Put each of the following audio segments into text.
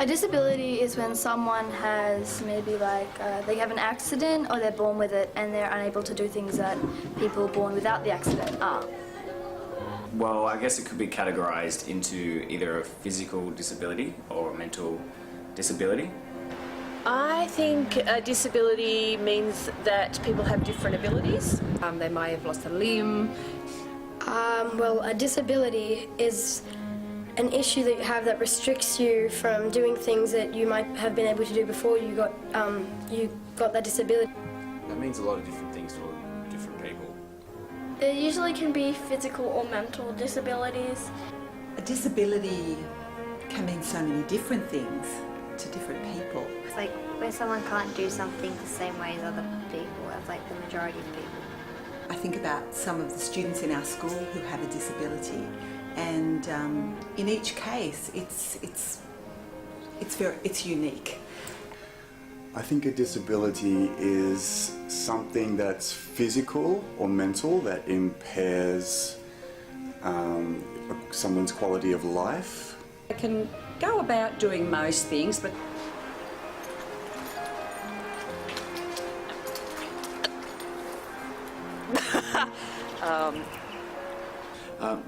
A disability is when someone has maybe they have an accident or they're born with it and they're unable to do things that people born without the accident are. Well, I guess it could be categorised into either a physical disability or a mental disability. I think a disability means that people have different abilities. They may have lost a limb. Well, a disability is an issue that you have that restricts you from doing things that you might have been able to do before you got that disability. That means a lot of different things to different people. There usually can be physical or mental disabilities. A disability can mean so many different things to different people. It's like when someone can't do something the same way as other people, as like the majority of people. I think about some of the students in our school who have a disability, and in each case it's unique. I think a disability is something that's physical or mental that impairs someone's quality of life. I can go about doing most things, but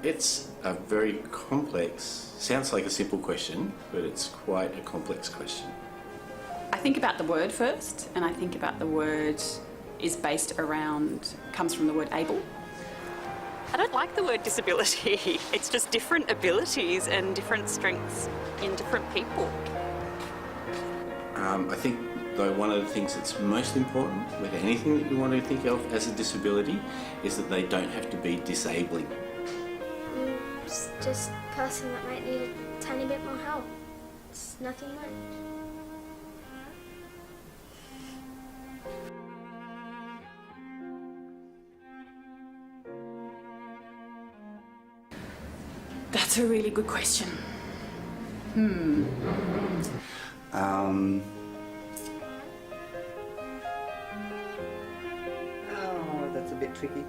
It's a very complex, sounds like a simple question, but it's quite a complex question. I think about the word first, and I think about the word is based around, comes from the word able. I don't like the word disability. It's just different abilities and different strengths in different people. I think, though, one of the things that's most important with anything that you want to think of as a disability is that they don't have to be disabling. It's just a person that might need a tiny bit more help. It's nothing much. That's a really good question. Oh, that's a bit tricky.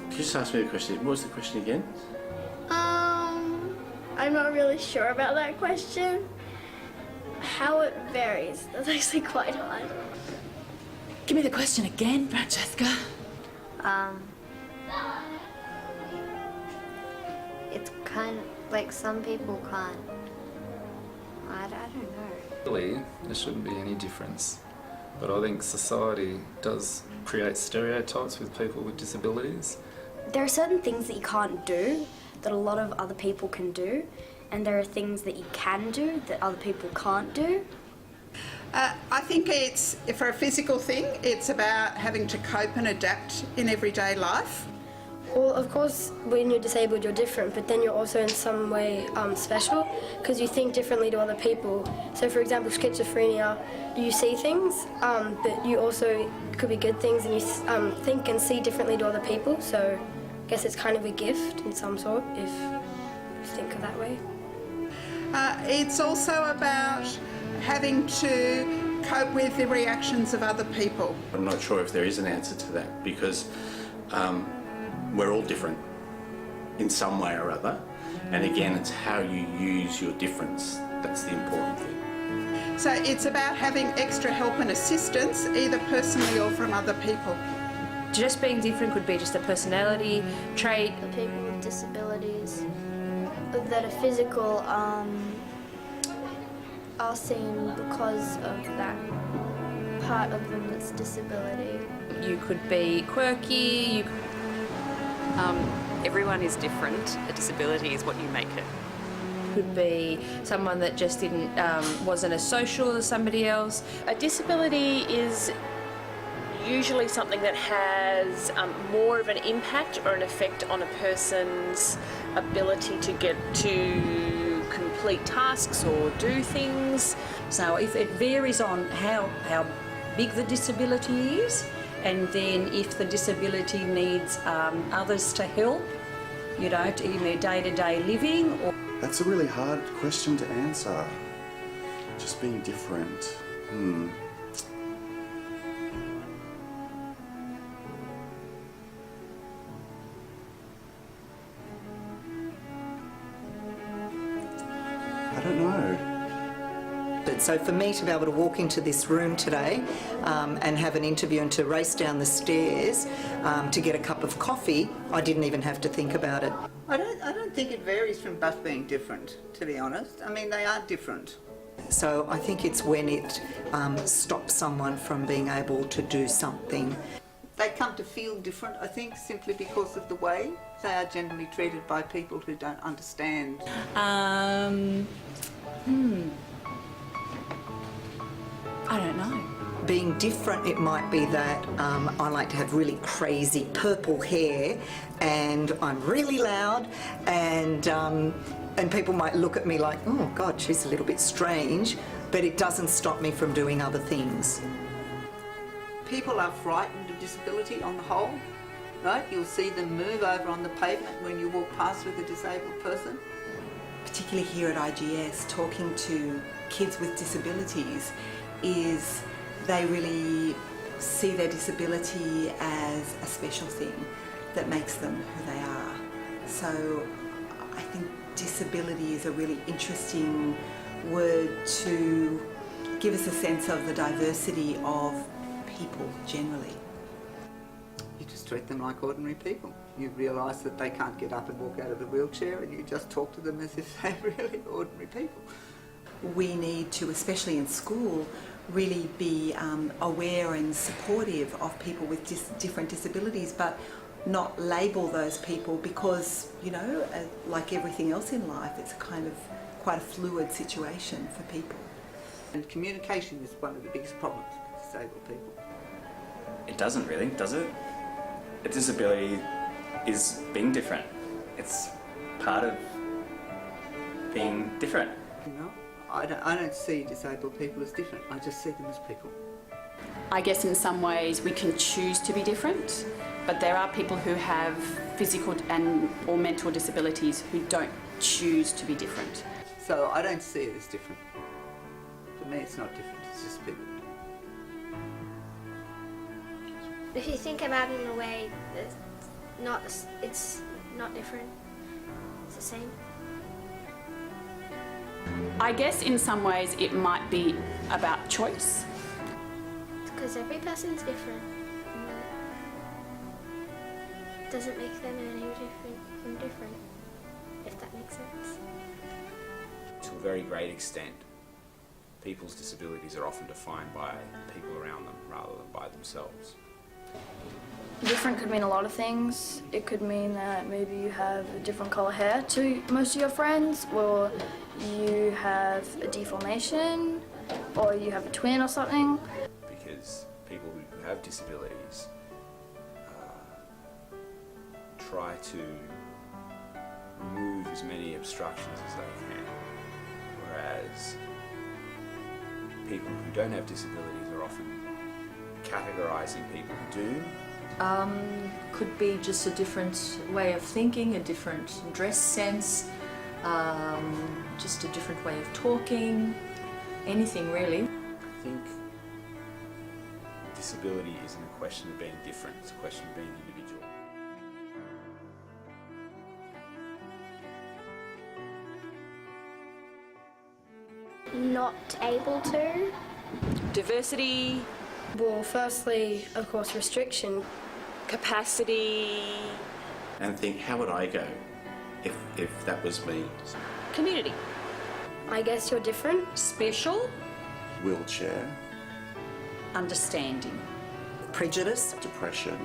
Just ask me the question. What was the question again? I'm not really sure about that question. How it varies. That's actually quite hard. Give me the question again, Francesca. It's kind of like some people can't. I don't know. Really, there shouldn't be any difference. But I think society does create stereotypes with people with disabilities. There are certain things that you can't do that a lot of other people can do, and there are things that you can do that other people can't do. I think it's, for a physical thing, it's about having to cope and adapt in everyday life. Well, of course, when you're disabled, you're different, but then you're also in some way special because you think differently to other people. So, for example, schizophrenia, you see things, but you also could be good things, and you think and see differently to other people. So, I guess it's kind of a gift in some sort, if you think of that way. It's also about having to cope with the reactions of other people. I'm not sure if there is an answer to that because we're all different in some way or other, and again, it's how you use your difference that's the important thing. So it's about having extra help and assistance, either personally or from other people. Just being different could be just a personality trait. The people with disabilities that are physical are seen because of that part of them that's disability. You could be quirky. Everyone is different. A disability is what you make it. Could be someone that just wasn't as social as somebody else. A disability is usually something that has more of an impact or an effect on a person's ability to get to complete tasks or do things. so if it varies on how big the disability is, and then if the disability needs others to help, you know, in their day-to-day living. Or That's a really hard question to answer. Just being different. I don't know. unexpected. So for me to be able to walk into this room today and have an interview and to race down the stairs to get a cup of coffee, I didn't even have to think about it. I don't think it varies from us being different, to be honest. I mean, they are different. So I think it's when it stops someone from being able to do something. They come to feel different, I think, simply because of the way they are generally treated by people who don't understand. I don't know. Being different, it might be that I like to have really crazy purple hair and I'm really loud and people might look at me like, oh God, she's a little bit strange, but it doesn't stop me from doing other things. People are frightened of disability on the whole, right? You'll see them move over on the pavement when you walk past with a disabled person. Particularly here at IGS, talking to kids with disabilities is they really see their disability as a special thing that makes them who they are. So I think disability is a really interesting word to give us a sense of the diversity of people generally. You just treat them like ordinary people. You realise that they can't get up and walk out of the wheelchair and you just talk to them as if they're really ordinary people. We need to, especially in school, really be aware and supportive of people with different disabilities, but not label those people because, you know, like everything else in life, it's kind of quite a fluid situation for people. And communication is one of the biggest problems with disabled people. It doesn't really, does it? A disability is being different. It's part of being different. You know, I don't see disabled people as different. I just see them as people. I guess in some ways we can choose to be different, but there are people who have physical and or mental disabilities who don't choose to be different. So I don't see it as different. For me, it's not different. It's just people. If you think about it in a way, it's not different. It's the same. I guess in some ways it might be about choice. Because every person's different. It doesn't make them any different from different, if that makes sense. To a very great extent, people's disabilities are often defined by people around them rather than by themselves. Different could mean a lot of things. It could mean that maybe you have a different colour hair to most of your friends, or you have a deformation, or you have a twin or something. Because people who have disabilities try to remove as many obstructions as they can, whereas people who don't have disabilities are often categorising people who do. Could be just a different way of thinking, a different dress sense, just a different way of talking, anything really. I think disability isn't a question of being different, it's a question of being individual. Not able to. Diversity. Well, firstly, of course, restriction. Capacity. And think, how would I go if that was me? Community. I guess you're different. Special. Wheelchair. Understanding. Prejudice. Depression.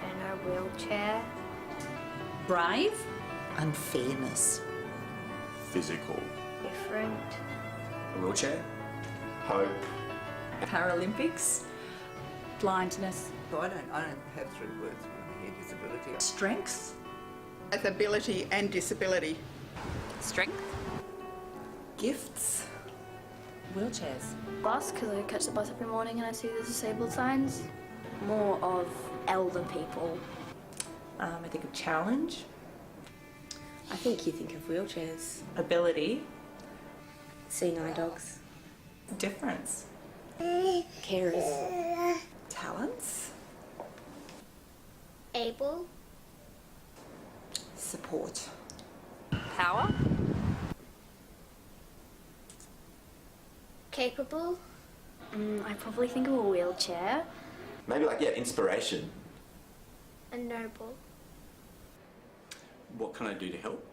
And a wheelchair. Brave. Unfairness. Physical. Different. A wheelchair? Hope. Paralympics. Blindness. So I don't have three words when I hear disability. Strengths. Both ability and disability. Strength. Gifts. Wheelchairs. Bus, because I catch the bus every morning and I see the disabled signs. More of elder people. I think of challenge. I think you think of wheelchairs. Ability. Seeing eye dogs. Difference. Carers. Talents. Able. Power. Capable. I probably think of a wheelchair. Maybe like, yeah, inspiration. And noble. What can I do to help?